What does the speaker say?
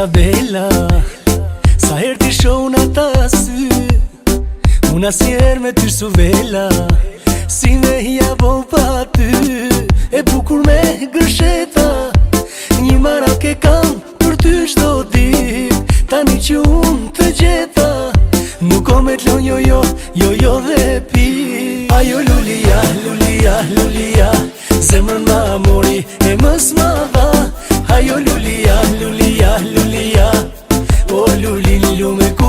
bella. Sa her ti shoh në ta sy, unë asnjëherë me ty su vela. Si me hija po pa ty, e bukur me gërsheta. Një marak e kam për ty çdo dit, tani që unë të gjeta. Nuk o me t'lon jo dhe pi. Ajo lulia, lulia, lulia, zemrën ma mori e mës ma dha. Ajo lulia, lulia, lulia, o lulin lume ku